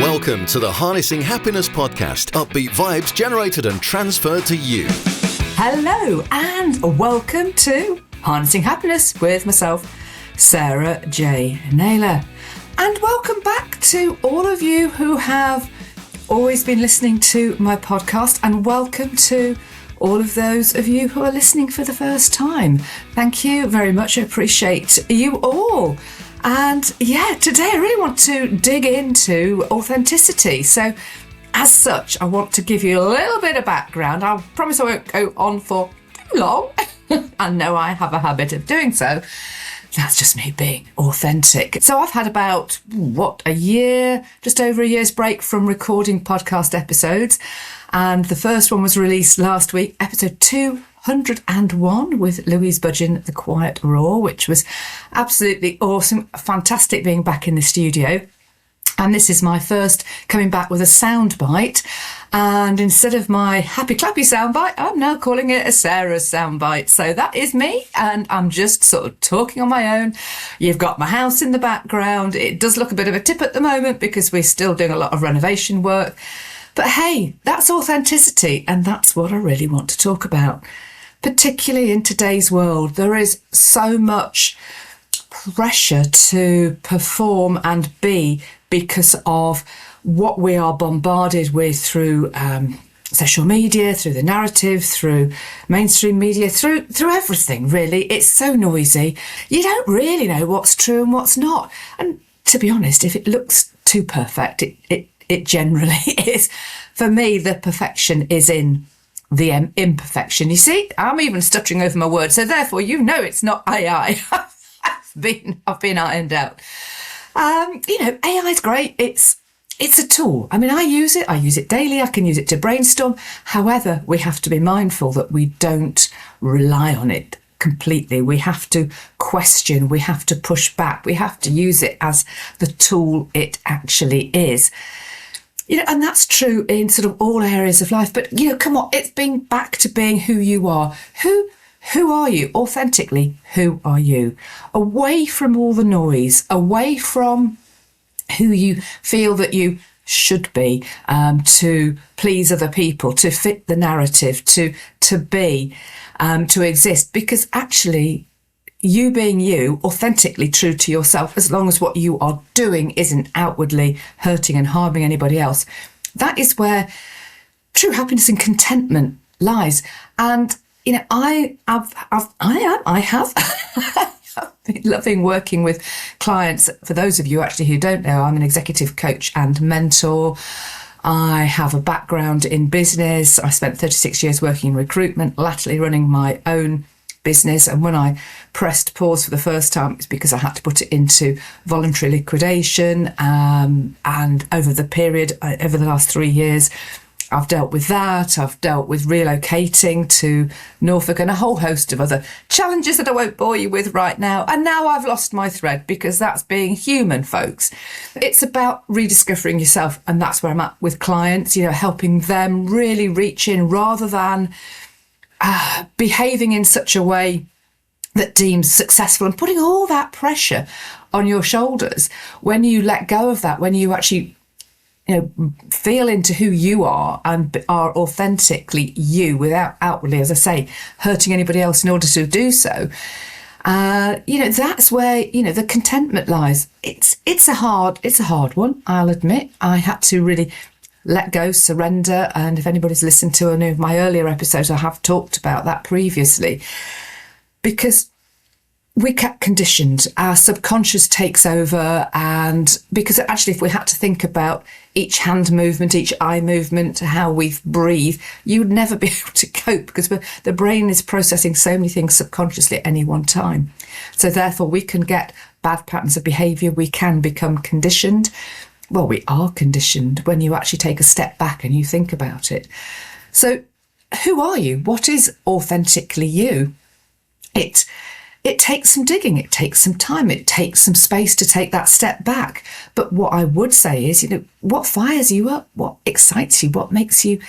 Welcome to the Harnessing Happiness podcast, upbeat vibes generated and transferred to you. Hello and welcome to Harnessing Happiness with myself, Sarah J. Naylor. And welcome back to all of you who have always been listening to my podcast, and welcome to all of those of you who are listening for the first time. Thank you very much. I appreciate you all. And today I really want to dig into authenticity. So as such, I want to give you a little bit of background. I promise I won't go on for too long. I know I have a habit of doing so. That's just me being authentic. So I've had about, a year, just over a year's break from recording podcast episodes. And the first one was released last week, episode 201 with Louise Budgeon, The Quiet Roar, which was absolutely awesome. Fantastic being back in the studio. And this is my first coming back with a soundbite. And instead of my happy clappy soundbite, I'm now calling it a Sarah's soundbite. So that is me, and I'm just sort of talking on my own. You've got my house in the background. It does look a bit of a tip at the moment because we're still doing a lot of renovation work. But hey, that's authenticity, and that's what I really want to talk about. Particularly in today's world, there is so much pressure to perform and be because of what we are bombarded with through social media, through the narrative, through mainstream media, through everything, really. It's so noisy. You don't really know what's true and what's not. And to be honest, if it looks too perfect, it generally is. For me, the perfection is in the imperfection. You see, I'm even stuttering over my words. So therefore, you know it's not AI. I've been ironed out. AI is great. It's a tool. I mean, I use it daily. I can use it to brainstorm. However, we have to be mindful that we don't rely on it completely. We have to question, we have to push back, we have to use it as the tool it actually is. And that's true in sort of all areas of life. But, come on, it's being back to being who you are. Who are you? Authentically, who are you? Away from all the noise, away from who you feel that you should be, to please other people, to fit the narrative, to be, to exist. Because actually, you being you, authentically true to yourself, as long as what you are doing isn't outwardly hurting and harming anybody else, that is where true happiness and contentment lies. And I have I've been loving working with clients. For those of you actually who don't know, I'm an executive coach and mentor. I have a background in business. I spent 36 years working in recruitment, latterly running my own business. And when I pressed pause for the first time, it's because I had to put it into voluntary liquidation. And over the last 3 years, I've dealt with that. I've dealt with relocating to Norfolk and a whole host of other challenges that I won't bore you with right now. And now I've lost my thread, because that's being human, folks. It's about rediscovering yourself. And that's where I'm at with clients, helping them really reach in rather than behaving in such a way that deems successful and putting all that pressure on your shoulders. When you let go of that, when you actually feel into who you are and are authentically you without outwardly, as I say, hurting anybody else in order to do so, that's where, the contentment lies. It's a hard one, I'll admit. I had to really let go, surrender. And if anybody's listened to any of my earlier episodes, I have talked about that previously, because we get conditioned, our subconscious takes over. And because actually, if we had to think about each hand movement, each eye movement, how we breathe, you would never be able to cope, because the brain is processing so many things subconsciously at any one time. So therefore, we can get bad patterns of behaviour. We can become conditioned. Well, we are conditioned when you actually take a step back and you think about it. So who are you? What is authentically you? It takes some digging, it takes some time, it takes some space to take that step back. But what I would say is, what fires you up? What excites you? What makes you,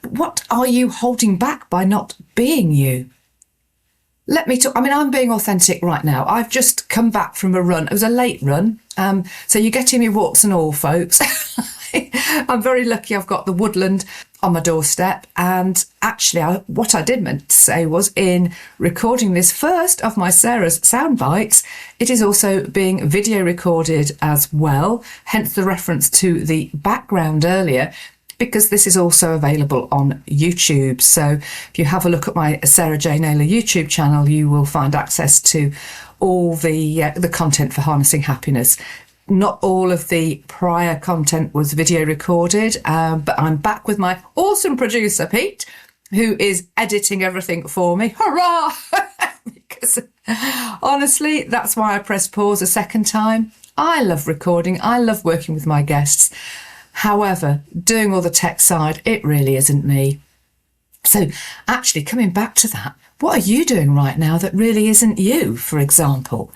what are you holding back by not being you? Let me talk. I mean, I'm being authentic right now. I've just come back from a run. It was a late run. So you're getting me warts and all, folks. I'm very lucky I've got the woodland on my doorstep. And actually, what I did meant to say was, in recording this first of my Sarah's Soundbites, it is also being video recorded as well, hence the reference to the background earlier, because this is also available on YouTube. So if you have a look at my Sarah J. Naylor YouTube channel, you will find access to all the content for Harnessing Happiness. Not all of the prior content was video recorded, but I'm back with my awesome producer, Pete, who is editing everything for me. Hurrah! Because honestly, that's why I pressed pause a second time. I love recording. I love working with my guests. However, doing all the tech side, it really isn't me. So actually, coming back to that, what are you doing right now that really isn't you, for example?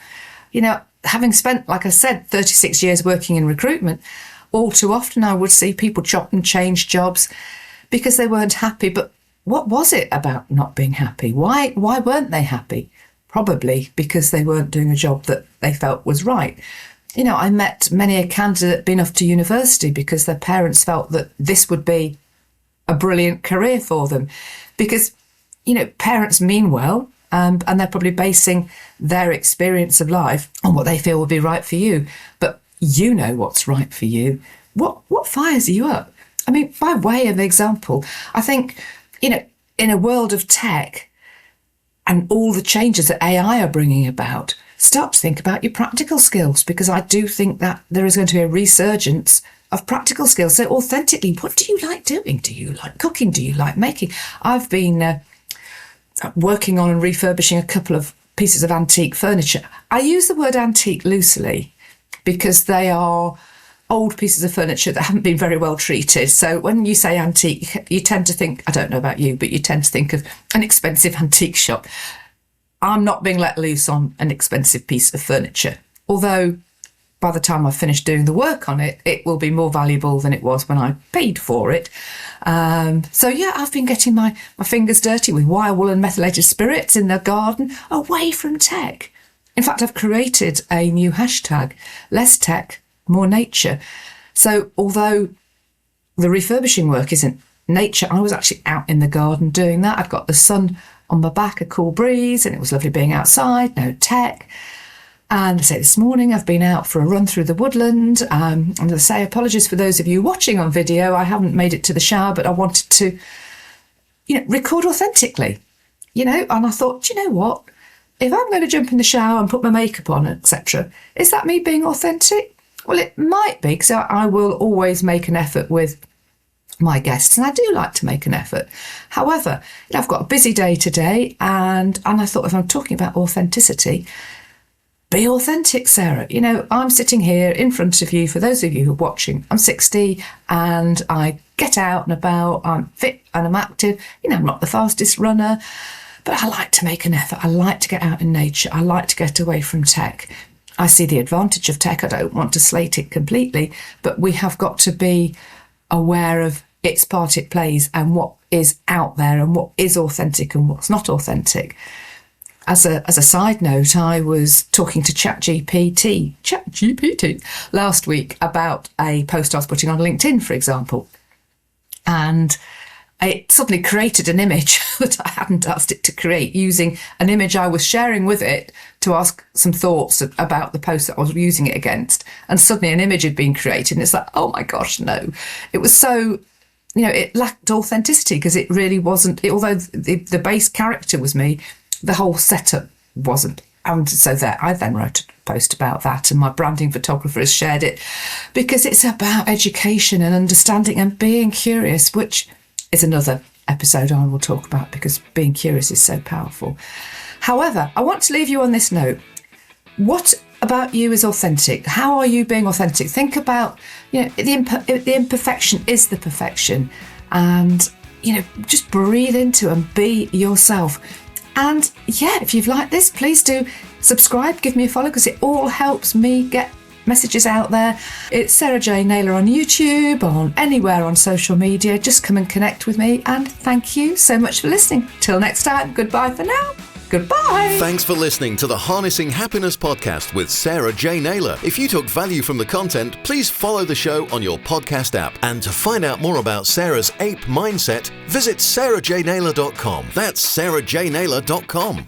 You know, having spent, like I said, 36 years working in recruitment, all too often I would see people chop and change jobs because they weren't happy. But what was it about not being happy? Why weren't they happy? Probably because they weren't doing a job that they felt was right. You know, I met many a candidate been off to university because their parents felt that this would be a brilliant career for them. Because, you know, parents mean well, and they're probably basing their experience of life on what they feel will be right for you. But you know what's right for you. What fires you up? I mean, by way of example, I think, you know, in a world of tech and all the changes that AI are bringing about, start to think about your practical skills, because I do think that there is going to be a resurgence of practical skills. So authentically, what do you like doing? Do you like cooking? Do you like making? I've been working on and refurbishing a couple of pieces of antique furniture. I use the word antique loosely because they are old pieces of furniture that haven't been very well treated. So when you say antique, you tend to think, I don't know about you, but you tend to think of an expensive antique shop. I'm not being let loose on an expensive piece of furniture, although by the time I've finished doing the work on it, it will be more valuable than it was when I paid for it. So yeah, I've been getting my fingers dirty with wire wool and methylated spirits in the garden, away from tech. In fact, I've created a new hashtag, less tech, more nature. So although the refurbishing work isn't nature, I was actually out in the garden doing that. I've got the sun on my back, a cool breeze, and it was lovely being outside, no tech. And I say this morning, I've been out for a run through the woodland. And as I say, apologies for those of you watching on video. I haven't made it to the shower, but I wanted to, you know, record authentically, you know. And I thought, you know what? If I'm going to jump in the shower and put my makeup on, etc., is that me being authentic? Well, it might be, because I will always make an effort with my guests, and I do like to make an effort. However, you know, I've got a busy day today, and I thought, if I'm talking about authenticity, be authentic, Sarah. You know, I'm sitting here in front of you. For those of you who are watching, I'm 60 and I get out and about. I'm fit and I'm active. You know, I'm not the fastest runner, but I like to make an effort. I like to get out in nature. I like to get away from tech. I see the advantage of tech. I don't want to slate it completely, but we have got to be aware of its part it plays and what is out there and what is authentic and what's not authentic. As a side note, I was talking to ChatGPT last week about a post I was putting on LinkedIn, for example. And it suddenly created an image that I hadn't asked it to create, using an image I was sharing with it to ask some thoughts about the post that I was using it against. And suddenly an image had been created, and it's like, oh my gosh, no. It was so, you know, it lacked authenticity, because it really wasn't, although the base character was me, the whole setup wasn't. And so there, I then wrote a post about that, and my branding photographer has shared it, because it's about education and understanding and being curious, which is another episode I will talk about, because being curious is so powerful. However, I want to leave you on this note. What about you is authentic? How are you being authentic? Think about, you know, the imperfection is the perfection, and, you know, just breathe into and be yourself. And yeah, if you've liked this, please do subscribe, give me a follow, because it all helps me get messages out there. It's Sarah J. Naylor on YouTube, on anywhere on social media. Just come and connect with me, and thank you so much for listening. Till next time, goodbye for now. Goodbye. Thanks for listening to the Harnessing Happiness podcast with Sarah J. Naylor. If you took value from the content, please follow the show on your podcast app. And to find out more about Sarah's ape mindset, visit sarahjnaylor.com. That's sarahjnaylor.com.